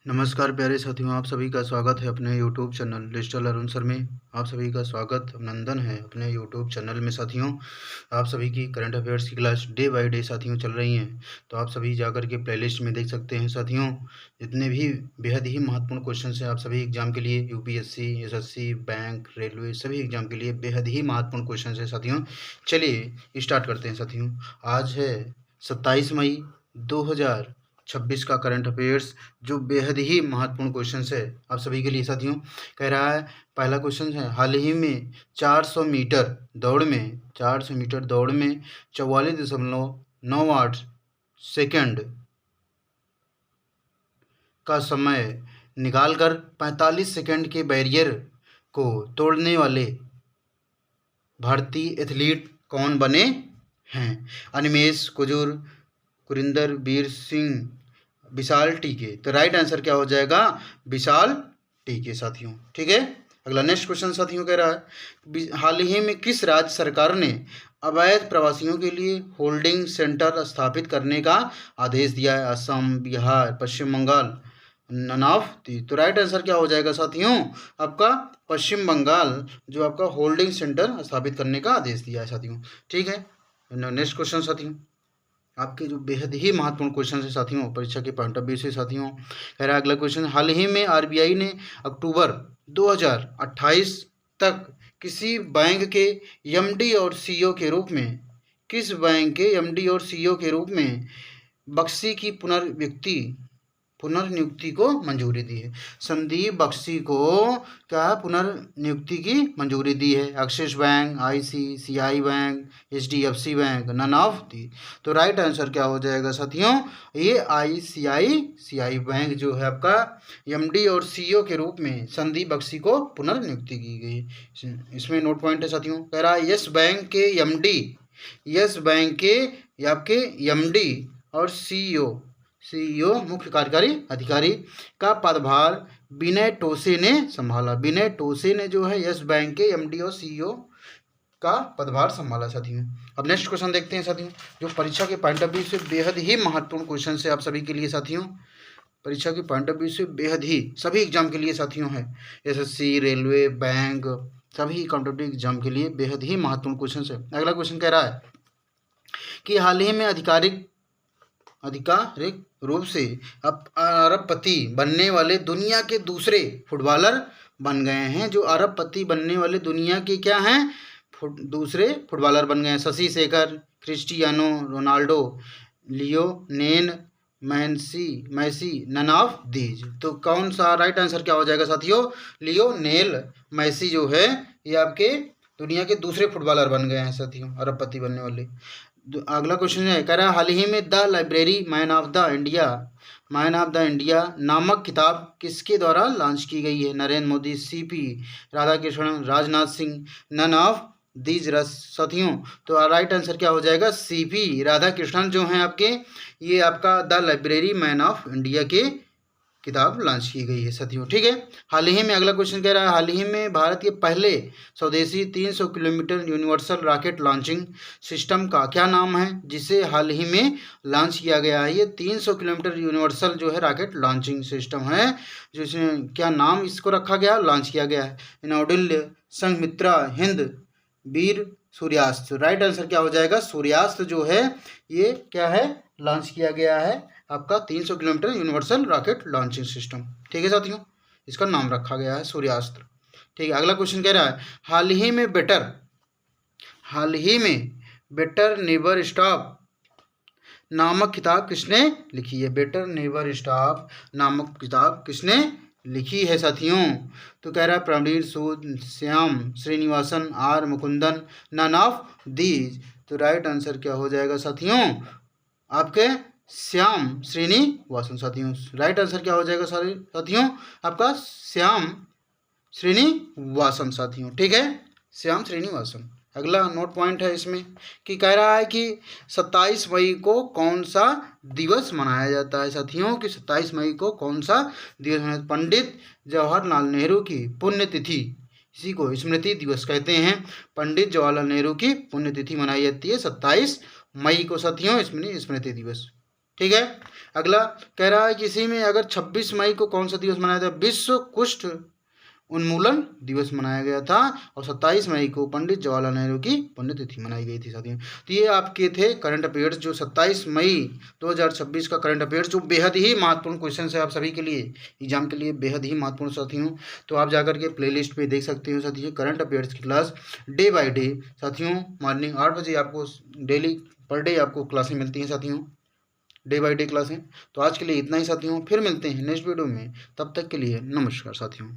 नमस्कार प्यारे साथियों, आप सभी का स्वागत है अपने YouTube channel digital Arun sir में। आप सभी का स्वागत अभिनंदन है अपने यूट्यूब चैनल में साथियों। आप सभी की करंट अफेयर्स की क्लास डे बाय डे साथियों चल रही हैं, तो आप सभी जाकर के प्लेलिस्ट में देख सकते हैं साथियों। जितने भी बेहद ही महत्वपूर्ण क्वेश्चन हैं आप सभी एग्जाम के लिए, यूपीएससी, एसएससी, बैंक, रेलवे, सभी एग्जाम के लिए बेहद ही महत्वपूर्ण क्वेश्चन है साथियों। चलिए स्टार्ट करते हैं साथियों। आज है 27 मई 2026 का करंट अफेयर्स, जो बेहद ही महत्वपूर्ण क्वेश्चन है आप सभी के लिए साथियों। कह रहा है, पहला क्वेश्चन है, हाल ही में 400 मीटर दौड़ में 44.98 सेकंड का समय निकालकर 45 सेकंड के बैरियर को तोड़ने वाले भारतीय एथलीट कौन बने हैं? अनिमेश कुजूर, कुरिंदर वीर सिंह, विशाल टीके। तो राइट आंसर क्या हो जाएगा? विशाल टीके साथियों। ठीक है, अगला नेक्स्ट क्वेश्चन साथियों कह रहा है, हाल ही में किस राज्य सरकार ने अवैध प्रवासियों के लिए होल्डिंग सेंटर स्थापित करने का आदेश दिया है? असम, बिहार, पश्चिम बंगाल, नन ऑफ दी। तो राइट आंसर क्या हो जाएगा साथियों? आपका पश्चिम बंगाल जो आपका होल्डिंग सेंटर स्थापित करने का आदेश दिया है साथियों। ठीक है, नेक्स्ट क्वेश्चन साथियों, आपके जो बेहद ही महत्वपूर्ण क्वेश्चन है साथियों, परीक्षा के पॉइंट ऑफ व्यू से साथियों। कह रहा है अगला क्वेश्चन, हाल ही में आरबीआई ने अक्टूबर 2028 तक किसी बैंक के एमडी और सीईओ के रूप में बख्शी की पुनर्नियुक्ति को मंजूरी दी है। संदीप बख्शी को क्या पुनर्नियुक्ति की मंजूरी दी है? Axis bank, ICICI bank, HDFC bank, none of the. तो राइट आंसर क्या हो जाएगा साथियों? ये आईसीआईसीआई बैंक जो है आपका एमडी और सीईओ के रूप में संदीप बख्शी को पुनर्नियुक्ति की गई। इसमें नोट पॉइंट है साथियों। कह रहा है, यस बैंक के आपके एमडी और सीईओ मुख्य कार्यकारी अधिकारी का पदभार विनय टोसे ने संभाला। विनय टोसे ने जो है यस बैंक के एमडी और सीईओ का पदभार संभाला साथियों। अब नेक्स्ट क्वेश्चन देखते हैं साथियों, जो परीक्षा के पॉइंट ऑफ व्यू से बेहद ही महत्वपूर्ण क्वेश्चन है आप सभी के लिए साथियों। परीक्षा के पॉइंट ऑफ व्यू से बेहद ही सभी एग्जाम के लिए साथियों है, एसएससी, रेलवे, बैंक, सभी कॉम्पिटिटिव एग्जाम के लिए बेहद ही महत्वपूर्ण क्वेश्चन है। अगला क्वेश्चन कह रहा है कि हाल ही में आधिकारिक रूप से अरबपति बनने वाले दुनिया के दूसरे फुटबॉलर बन गए हैं। जो अरबपति बनने वाले दुनिया के क्या हैं? दूसरे फुटबॉलर बन गए हैं। Shashi Shekhar, Cristiano Ronaldo, Lionel Messi, none of these. तो कौन सा राइट आंसर क्या हो जाएगा साथियों? लियोनेल मैसी जो है ये आपके दुनिया के दूसरे फुटबॉलर बन गए हैं साथियों, अरबपति बनने वाले। अगला क्वेश्चन है, कह रहा है, हाल ही में the library man of the India नामक किताब किसके द्वारा लॉन्च की गई है? Narendra Modi, CP Radhakrishnan, Rajnath Singh, none of these साथियों। तो राइट आंसर क्या हो जाएगा? सीपी राधाकृष्णन जो हैं आपके, ये आपका the library man of India के किताब लॉन्च की गई है साथियों। ठीक है, हाल ही में अगला क्वेश्चन कह रहा है, हाल ही में भारत के पहले स्वदेशी 300 kilometre universal rocket launching system का क्या नाम है, जिसे हाल ही में लॉन्च किया गया है? ये 300 किलोमीटर यूनिवर्सल जो है रॉकेट लॉन्चिंग सिस्टम है, जिसमें क्या नाम इसको रखा गया, लॉन्च किया गया है? नौडिल्य, संघमित्रा, हिंद, वीर, सूर्यास्त। राइट आंसर क्या हो जाएगा? सूर्यास्त जो है ये क्या है, लॉन्च किया गया है आपका 300 kilometre universal rocket launching system. ठीक है साथियों, इसका नाम रखा गया है सूर्यास्त्र। ठीक है, अगला क्वेश्चन कह रहा है, हाल ही में बेटर नेवर स्टॉप नामक किताब किसने लिखी है? बेटर नेवर स्टॉप नामक किताब किसने लिखी है साथियों? तो कह रहा है, Praveen Sood, Shyam Srinivasan, R Mukundan, none of these. तो राइट आंसर क्या हो जाएगा साथियों? आपके श्याम श्रीनिवासन साथियों। राइट आंसर क्या हो जाएगा साथियों? आपका श्याम श्रीनिवासन साथियों। ठीक है, श्याम श्रीनिवासन। अगला नोट पॉइंट है इसमें कि कह रहा है कि 27 मई को कौन सा दिवस मनाया जाता है साथियों? कि 27 मई को कौन सा दिवस मनाया? पंडित जवाहरलाल नेहरू की पुण्यतिथि, इसी को स्मृति दिवस कहते हैं। पंडित जवाहरलाल नेहरू की पुण्यतिथि मनाई जाती है 27 मई को साथियों, स्मृति दिवस। ठीक है। अगला कह रहा है कि इसी में अगर 26 मई को कौन सा दिवस मनाया था? विश्व कुष्ठ उन्मूलन दिवस मनाया गया था, और 27 मई को पंडित जवाहरलाल नेहरू की पुण्यतिथि मनाई गई थी साथियों। तो ये आपके थे करंट अफेयर्स, जो 27 मई 2026 का करंट अफेयर्स, जो बेहद ही महत्वपूर्ण क्वेश्चन है आप सभी के लिए, एग्जाम के लिए बेहद ही महत्वपूर्ण साथियों। तो आप जाकर के प्ले लिस्ट पर देख सकते हो साथियों, करंट अफेयर्स की क्लास डे बाई डे साथियों, मॉर्निंग 8 बजे आपको डेली पर डे आपको क्लासें मिलती हैं साथियों, डे बाई डे क्लासें। तो आज के लिए इतना ही साथियों, फिर मिलते हैं नेक्स्ट वीडियो में, तब तक के लिए नमस्कार साथियों।